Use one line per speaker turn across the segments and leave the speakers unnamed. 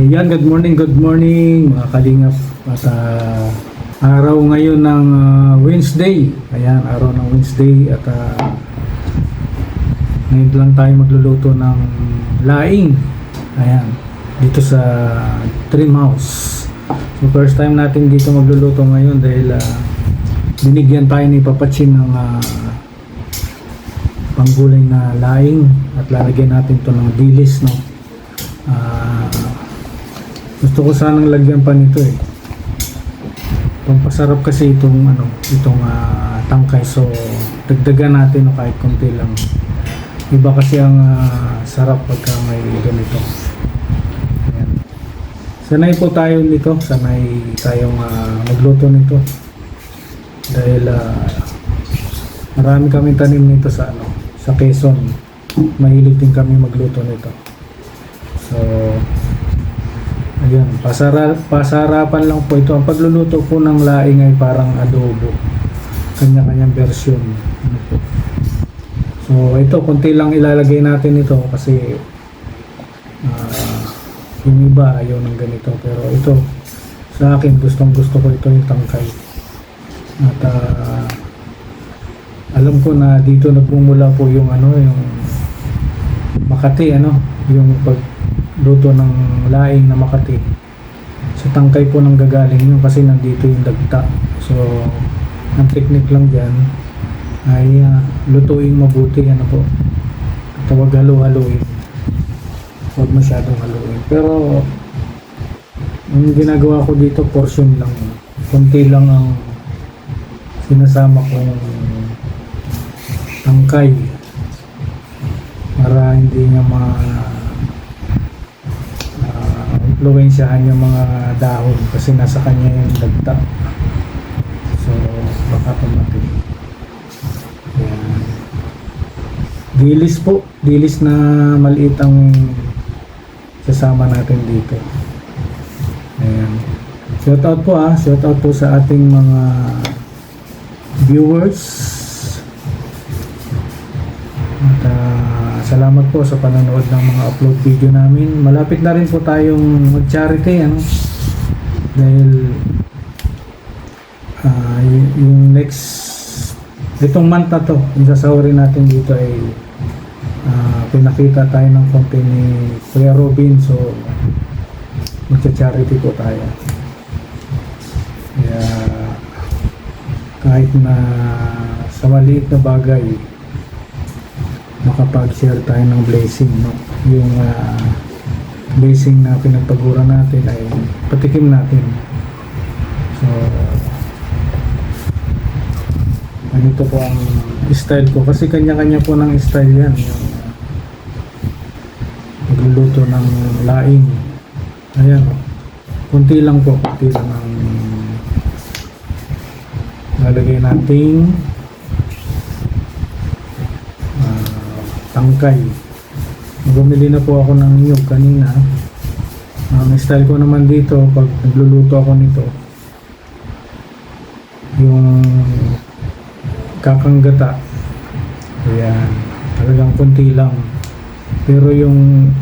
Ayan, good morning mga kalingap. At araw ngayon ng Wednesday. Ayan, araw ng Wednesday at ngayon lang tayo magluluto ng laing. Ayan, dito sa Trim House. So first time natin dito magluluto ngayon dahil binigyan tayo ni Papachin ng panggulay na laing at lalagyan natin to ng dilis, no. Gusto ko sanang lagyan pa nito pampasarap kasi itong tangkay, so dagdagan natin kahit konti lang. Iba kasi ang sarap pagka may ganito. Ayan. Sanay po tayo nito, sanay tayong magluto nito dahil marami kaming tanim nito sa Quezon. Mahilig din kami magluto nito. So ayan, pasarapan lang po ito. Ang pagluluto po ng laing ay parang adobo. Kanya-kanyang version. So ito, konti lang ilalagay natin ito kasi yung iba ayaw ng ganito. Pero ito, sa akin, gustong gusto ko ito yung tangkay. At alam ko na dito nagmumula po yung yung Makati, yung pagluto ng laing na Makati. Sa tangkay po nang gagaling yun kasi nandito yung dagta. So ang technique lang dyan ay lutuing mabuti, tawag halu-haluin, huwag masyadong haluin. Pero yung ginagawa ko dito, portion lang, konti lang ang sinasama kong tangkay para hindi niya influensyahan yung mga dahon kasi nasa kanya yung dagta, so baka pumatay. Ayan. Dilis na maliit ang sasama natin dito. Ayan. Shoutout po sa ating mga viewers at salamat po sa panonood ng mga upload video namin. Malapit na rin po tayong mag-charity, dahil yung itong month na to, yung sasahurin natin dito ay pinakita tayo ng konti ni Kuya Robin, so mag-charity po tayo. Kaya kahit na sa maliit na bagay, makapag-share tayo ng blessing, yung blessing na pinagpagura natin ay patikim natin. So ganito po ang style ko kasi kanya-kanya po ng style yan, yung magluluto ng laing. Ayan, kunti lang ang lalagay nating tangkay. Bumili na po ako ng niyog kanina. Ang style ko naman dito pag nagluluto ako nito, yung kakanggata, ayan, talagang konti lang. Pero yung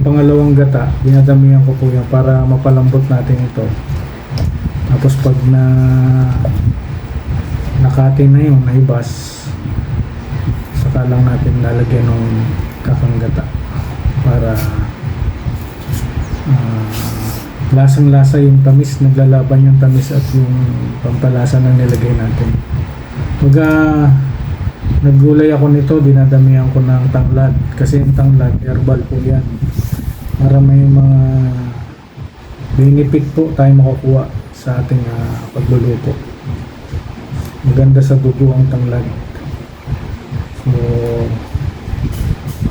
pangalawang gata, dinadamihan ko po yan para mapalambot natin ito. Tapos pag nakati na yung naibas, saka lang natin lalagyan ng kakanggata para lasang-lasa yung tamis, naglalaban yung tamis at yung pampalasa na nilagay natin. Pag naggulay ako nito, dinadamihan ko ng tanglad kasi yung tanglad, herbal po yan, para may mga benefit po tayo makukuha sa ating pagluluto. Maganda sa dugo ang tanglad. So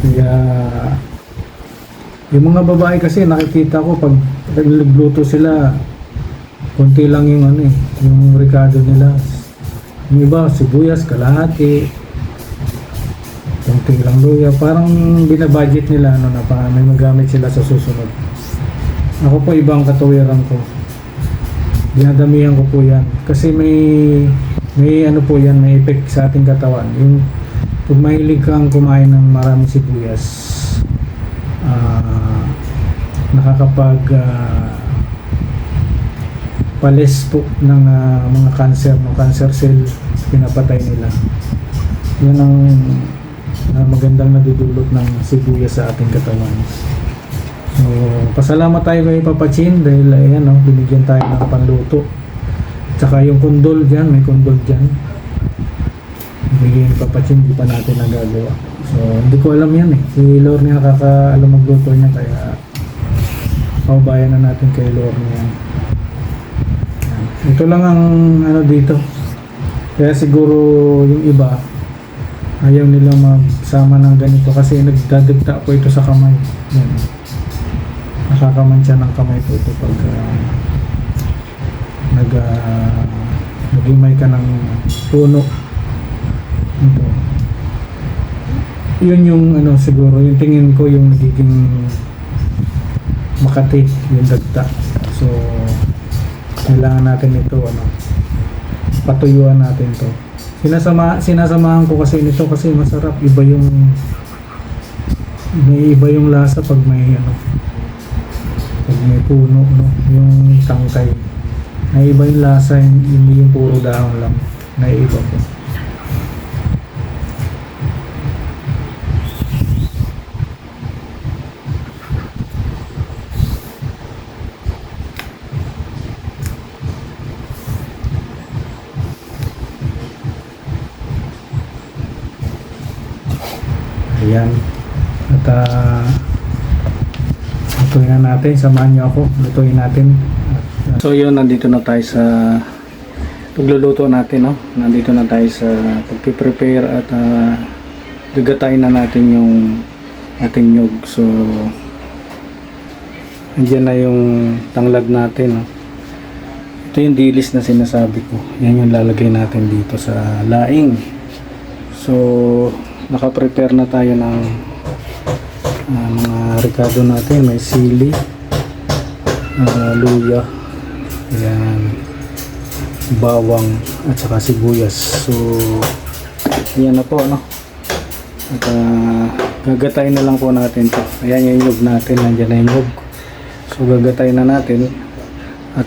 kaya yung mga babae kasi nakikita ko pag nagluluto sila, konti lang yung yung ricado nila. Yung iba sibuyas kalahati, konti lang luya, parang binabudget nila na may magamit sila sa susunod. Ako po ibang katuwiran ko, dinadamihan ko po yan kasi may po yan, may effect sa ating katawan. Yung pag mahilig kang kumain ng maraming sibuyas, nakakapag palis po ng mga cancer cell, pinapatay nila. Yan ang magandang nadudulot ng sibuyas sa ating katawan. So, pasalamat tayo kay Papa Chin dahil ayan, binigyan tayo ng panluto. Tsaka yung kundol dyan, may kundol dyan. Binigyan ni Papa Chin, di pa natin nagagawa. So, hindi ko alam yan eh. Si Lorne nakakaalam magluto niya, kaya paubayan na natin kay Lorne yan. Ito lang ang dito. Kaya siguro yung iba ayaw nilang magsama ng ganito kasi nagdadagta po ito sa kamay. Yan. Nakakamansya ng kamay po ito pag nagimay ka ng puno. Ito. Yun yung siguro yung tingin ko yung nagiging Makati, yung dagta. So kailangan natin ito patuyuan natin to. Sinasamahan ko kasi nito kasi masarap, may iba yung lasa pag may pag may puno, yung tangkay. May iba yung lasa, hindi yung puro dahon lang. Naiiba po. Ayan. At lutuin na natin. Samahan nyo ako. Lutuin natin. So yun, nandito na tayo sa pagluluto natin. Nandito na tayo sa pagpiprepare at gagatain na natin yung ating nyug. So andyan na yung tanglad natin. Ito yung dilis na sinasabi ko. Yan yung lalagay natin dito sa laing. So naka-prepare na tayo ng mga ricado natin. May sili, luya, ayan, bawang at saka sibuyas. So yan na po at gagatayin na lang po natin to. Ayan yung nyug natin, nandiyan na yung nyug. So gagatayin na natin at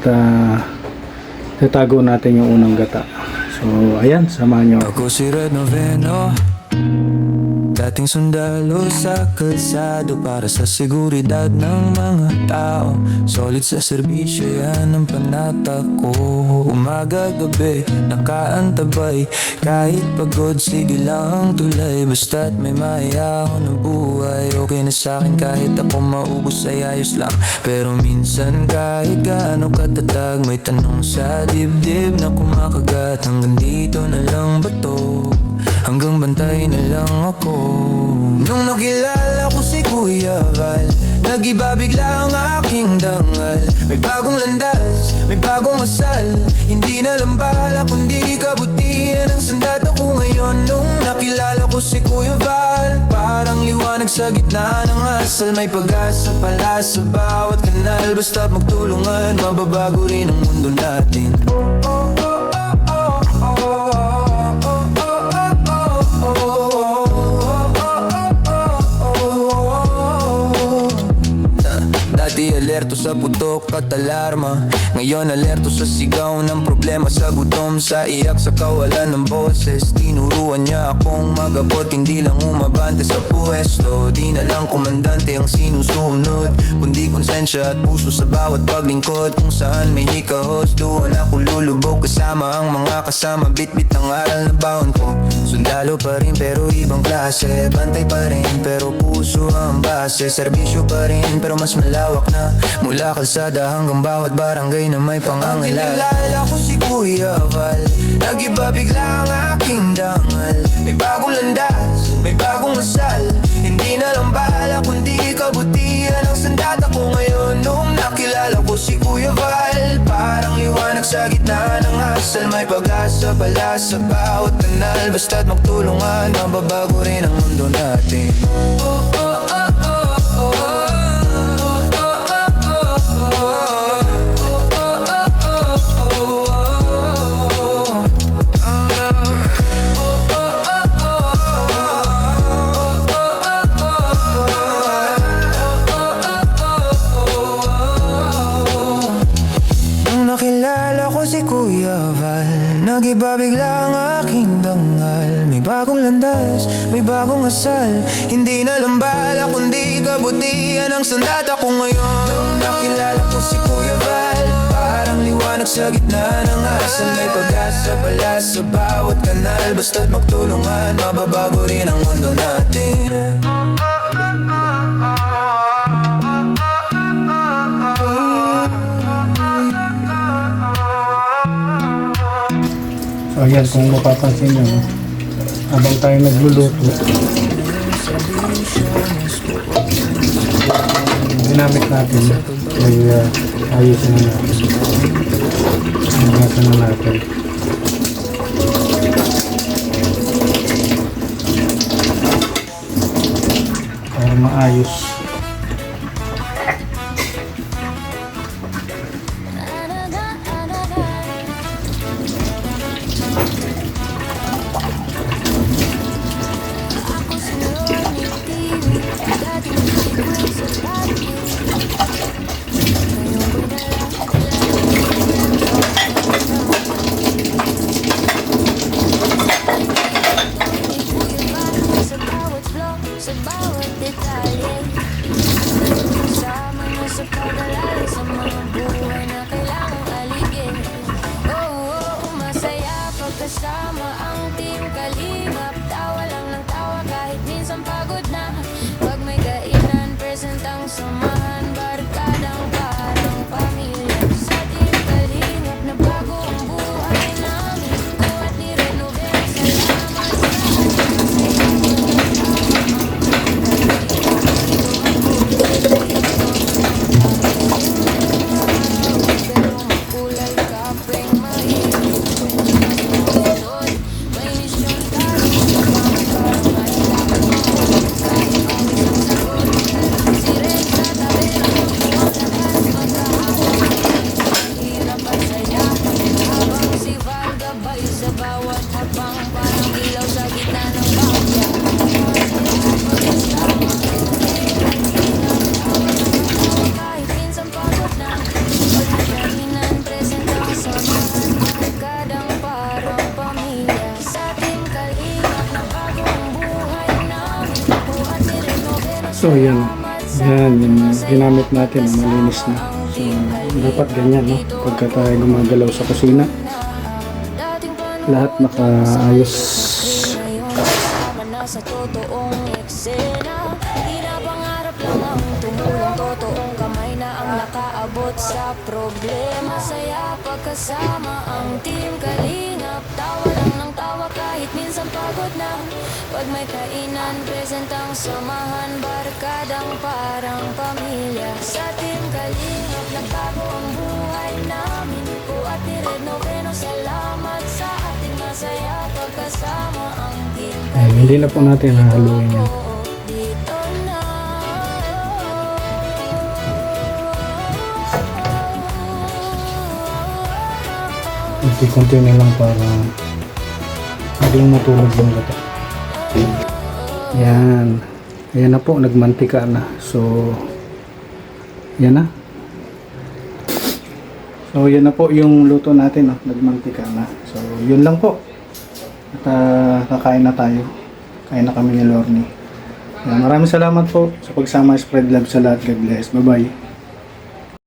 tatago natin yung unang gata. So ayan, samahan nyo
ako. Si Red Noveno, dating sundalo sa kalsado para sa seguridad ng mga tao. Solid sa serbisyo, yan ang panata ko. Umaga gabi, nakaantabay. Kahit pagod, sige lang tulay. Basta't may maya ako ng buhay. Okay na sa'kin kahit ako maubos ay ayos lang. Pero minsan kahit gaano katatag, may tanong sa dibdib na kumakagat. Hanggang dito na lang ba to? Hanggang bantay na lang ako. Nung nakilala ko si Kuya Val, nag-iba bigla ang aking dangal. May bagong landas, may bagong asal. Hindi na lang bala kundi kabutihan ang sandat ako ngayon. Nung nakilala ko si Kuya Val, parang liwanag sa gitna ng asal. May pag-asa pala sa bawat kanal. Basta't magtulungan, mababago rin ang mundo natin. Dati alerto sa putok at alarma, ngayon alerto sa sigaw ng problema, sa gutom, sa iyak, sa kawalan ng boses. Tinuruan niya akong magabot, hindi lang umabante sa pwesto. Di na lang komandante ang sinusunod, kundi konsensya at puso sa bawat paglingkod. Kung saan may hikahos, doon ako lulubog kasama ang mga kasama. Bit-bit ang aral na baon ko. Sundalo pa rin pero ibang klase, bantay pa rin pero puso ang base. Serbisyo pa rin pero mas malawak na, mula kalsada hanggang bawat barangay na may pangangailangan. Nakilala ko si Kuya Val, nag-iba bigla ang aking dangal. May bagong landas, may bagong asal. Hindi na lang bala kundi kabutihan ang sandat ako ngayon. Nung nakilala ko si Kuya Val, parang liwanag sa gitna ng asal. May pag-asa pala sa bawat kanal. Basta't magtulungan, mababago rin ang mundo natin. Nag-iba bigla ang aking dangal. May bagong landas, may bagong asal. Hindi na lang bala kundi kabutihan ang sandata ko ngayon. Nung nakilala ko si Kuya Val, parang liwanag sa gitna ng asal. May pag-asa pala sa bawat kanal. Basta't magtulungan, mababago rin ang mundo natin.
So ayan, kung mapapansin nyo, no? Habang tayo nagluluto, ginamit natin, ay ayusin na natin. Ayusin na natin. Para maayos.
Sa bawat detalye, kasama mo sa pag-alala sa mga buhay na kailangang aligin. Masaya pagkasama ang team Kalingap. Tawa lang ng tawa kahit minsan pagod na. Pag may kainan, present ang samahan. Barkadang parang pamilya. Sa team Kalingap na bago ang buhay namin. Kuhat ni Renoven, salamat sa
So yan, yung ginamit natin, malinis na. So dapat ganyan, no? Pagka tayo gumagalaw sa kusina, lahat nakaayos.
Sa totoong eksena, pinapangarap lang ang tumulong. Totoong kamay na ang nakaabot sa problema. Saya pagkasama ang team Kalingap. Tawa lang ng tawa kahit minsan pagod na. Pag may kainan, present ang samahan. Barkadang parang pamilya. Sa team Kalingap, nagbago ang buhay namin. Po at ni Red Noveno, salamat sa ating masaya pagkasama ang team Kalingap.
Ay, hindi na po natin hahaluin yan.
Dito na.
Kunti-kunti na lang para maging matulog yung gata. Yan. Ayan na po, nagmantika na. So, yan na. So, yan na po yung luto natin. Oh. Nagmantika na. So, yun lang po. At kakain na tayo. Kain na kami ni Lorne. Maraming salamat po sa pagsama. Spread love sa lahat. God bless. Bye-bye.